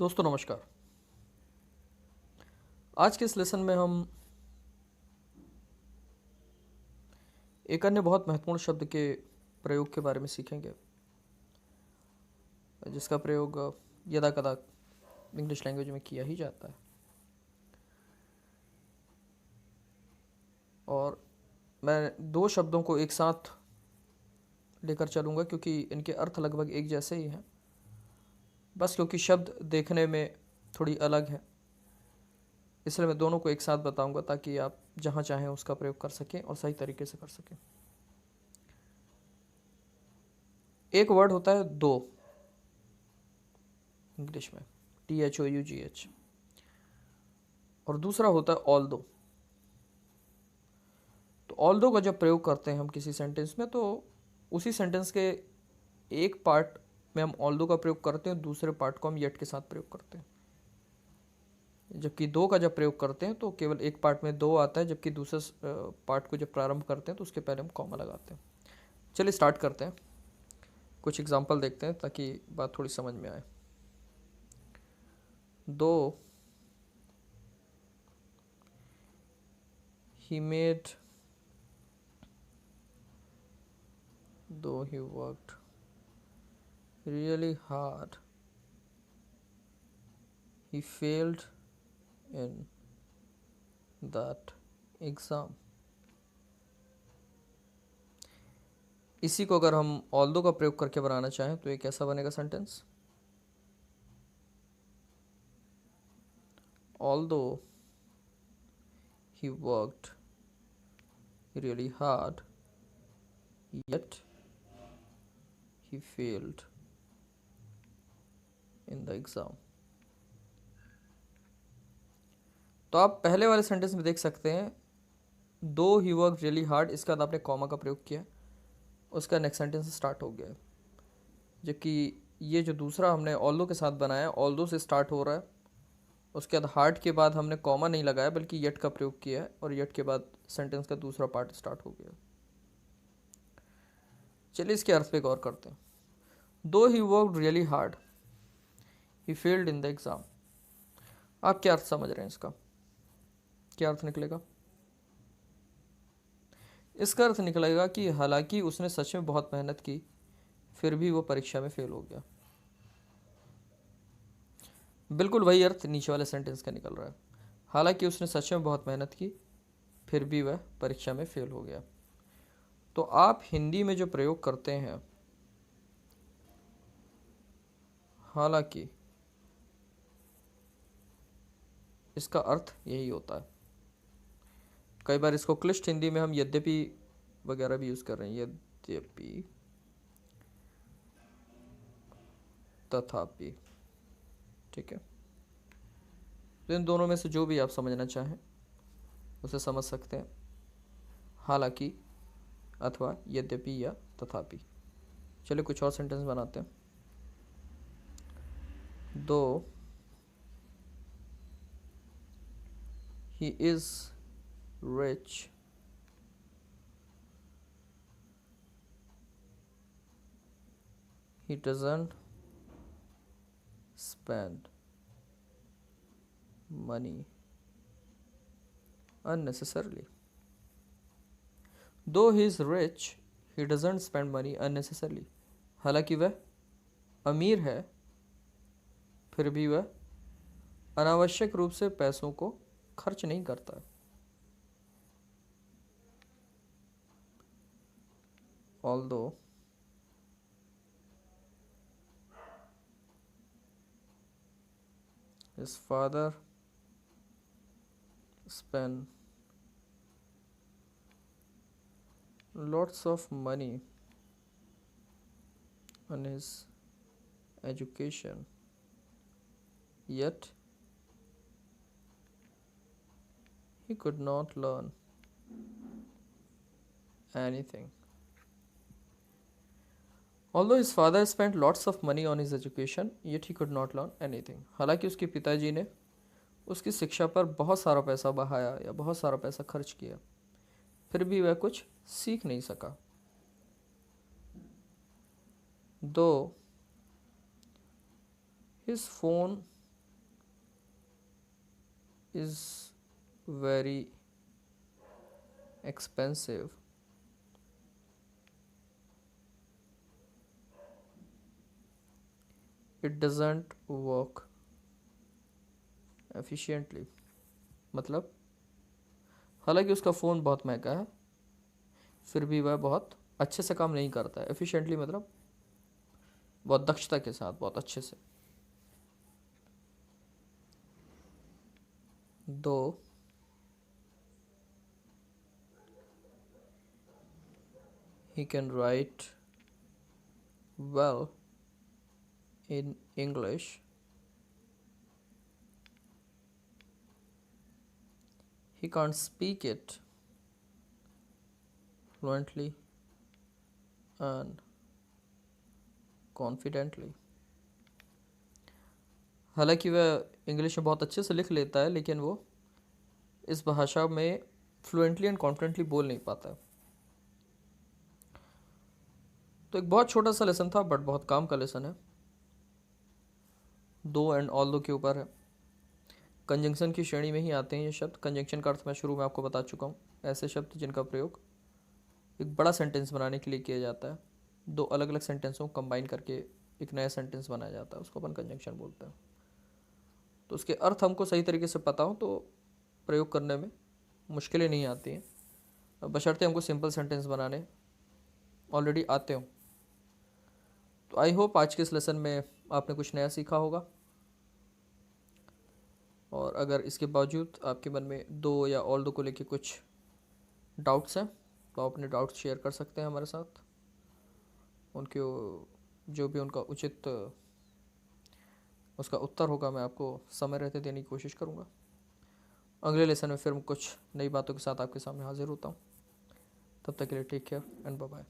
दोस्तों नमस्कार। आज के इस लेसन में हम एक अन्य बहुत महत्वपूर्ण शब्द के प्रयोग के बारे में सीखेंगे, जिसका प्रयोग यदा कदा इंग्लिश लैंग्वेज में किया ही जाता है। और मैं दो शब्दों को एक साथ लेकर चलूँगा क्योंकि इनके अर्थ लगभग एक जैसे ही हैं, बस क्योंकि शब्द देखने में थोड़ी अलग है, इसलिए मैं दोनों को एक साथ बताऊंगा ताकि आप जहाँ चाहें उसका प्रयोग कर सकें और सही तरीके से कर सकें। एक वर्ड होता है दो, इंग्लिश में THOUGH, और दूसरा होता है ऑल दो। तो ऑल दो का जब प्रयोग करते हैं हम किसी सेंटेंस में, तो उसी सेंटेंस के एक पार्ट में हम ऑल दो का प्रयोग करते हैं, दूसरे पार्ट को हम येट के साथ प्रयोग करते हैं। जबकि दो का जब प्रयोग करते हैं तो केवल एक पार्ट में दो आता है, जबकि दूसरे पार्ट को जब प्रारंभ करते हैं तो उसके पहले हम कॉमा लगाते हैं। चलिए स्टार्ट करते हैं, कुछ एग्जांपल देखते हैं ताकि बात थोड़ी समझ में आए। दो he made, though he worked really hard, he failed in that exam। इसी को अगर हम ऑल्दो का प्रयोग करके बनाना चाहें तो ये कैसा बनेगा sentence? Although he worked really hard, yet he failed in the exam। तो आप पहले वाले सेंटेंस में देख सकते हैं, though he work really hard, इसके बाद आपने कॉमा का प्रयोग किया, उसका नेक्स्ट सेंटेंस स्टार्ट हो गया है। जबकि ये जो दूसरा हमने ऑल्दो के साथ बनाया, ऑल्दो से स्टार्ट हो रहा है, उसके बाद हार्ड के बाद हमने कॉमा नहीं लगाया बल्कि येट का प्रयोग किया है, और येट के बाद सेंटेंस का दूसरा पार्ट स्टार्ट हो गया। चलिए इसके अर्थ पे गौर करते हैं। Though he work really hard, he failed in the exam. आप क्या अर्थ समझ रहे हैं इसका? क्या अर्थ निकलेगा? इसका अर्थ निकलेगा कि हालांकि उसने सच में बहुत मेहनत की, फिर भी वो परीक्षा में फेल हो गया। बिल्कुल वही अर्थ नीचे वाले सेंटेंस का निकल रहा है। हालांकि उसने सच में बहुत मेहनत की, फिर भी वह परीक्षा में फेल हो गया। तो आप हिंदी में जो प्रयोग करते हैं हालांकि, इसका अर्थ यही होता है। कई बार इसको क्लिष्ट हिंदी में हम यद्यपि वगैरह भी यूज कर रहे हैं, यद्यपि, तथापि, ठीक है। तो इन दोनों में से जो भी आप समझना चाहें उसे समझ सकते हैं, हालांकि अथवा यद्यपि या तथापि। चलिए कुछ और सेंटेंस बनाते हैं। दो he is rich, he doesn't spend money unnecessarily। Though he is rich, he doesn't spend money unnecessarily। हालांकि वह अमीर है, फिर भी वह अनावश्यक रूप से पैसों को खर्च नहीं करता है। Although his father spent lots of money on his education, yet he could not learn anything। Although his father spent lots of money on his education, yet he could not learn anything। हालांकि उसके पिताजी ने उसकी शिक्षा पर बहुत सारा पैसा बहाया या बहुत सारा पैसा खर्च किया, फिर भी वह कुछ सीख नहीं सका। Though his phone is very expensive. It doesn't work efficiently. मतलब हालांकि उसका फ़ोन बहुत महंगा है, फिर भी वह बहुत अच्छे से काम नहीं करता है. एफिशिएंटली मतलब बहुत दक्षता के साथ, बहुत अच्छे से. दो he can write well in English, he can't speak it fluently and confidently. हालांकि वह इंग्लिश में बहुत अच्छे से लिख लेता है, लेकिन वो इस भाषा में फ्लुएंटली एंड कॉन्फिडेंटली बोल नहीं पाता है. तो एक बहुत छोटा सा लेसन था, बट बहुत काम का लेसन है. दो एंड ऑल दो के ऊपर है. कंजंक्शन की श्रेणी में ही आते हैं ये शब्द. कंजंक्शन का अर्थ मैं शुरू में आपको बता चुका हूँ. ऐसे शब्द जिनका प्रयोग एक बड़ा सेंटेंस बनाने के लिए किया जाता है. दो अलग अलग सेंटेंसों को कंबाइन करके एक नया सेंटेंस बनाया जाता है, उसको अपन कंजंक्शन बोलते हैं. तो उसके अर्थ हमको सही तरीके से पता हो तो प्रयोग करने में मुश्किलें नहीं आती हैं, बशर्ते हमको सिंपल सेंटेंस बनाने ऑलरेडी आते हों. तो आई होप आज के इस लेसन में आपने कुछ नया सीखा होगा. और अगर इसके बावजूद आपके मन में दो या ऑल दो को लेके कुछ डाउट्स हैं तो आप अपने डाउट्स शेयर कर सकते हैं हमारे साथ. उनके जो भी उनका उचित उसका उत्तर होगा मैं आपको समय रहते देने की कोशिश करूँगा. अगले लेसन में फिर कुछ नई बातों के साथ आपके सामने हाजिर होता हूँ. तब तक के लिए take care and bye bye.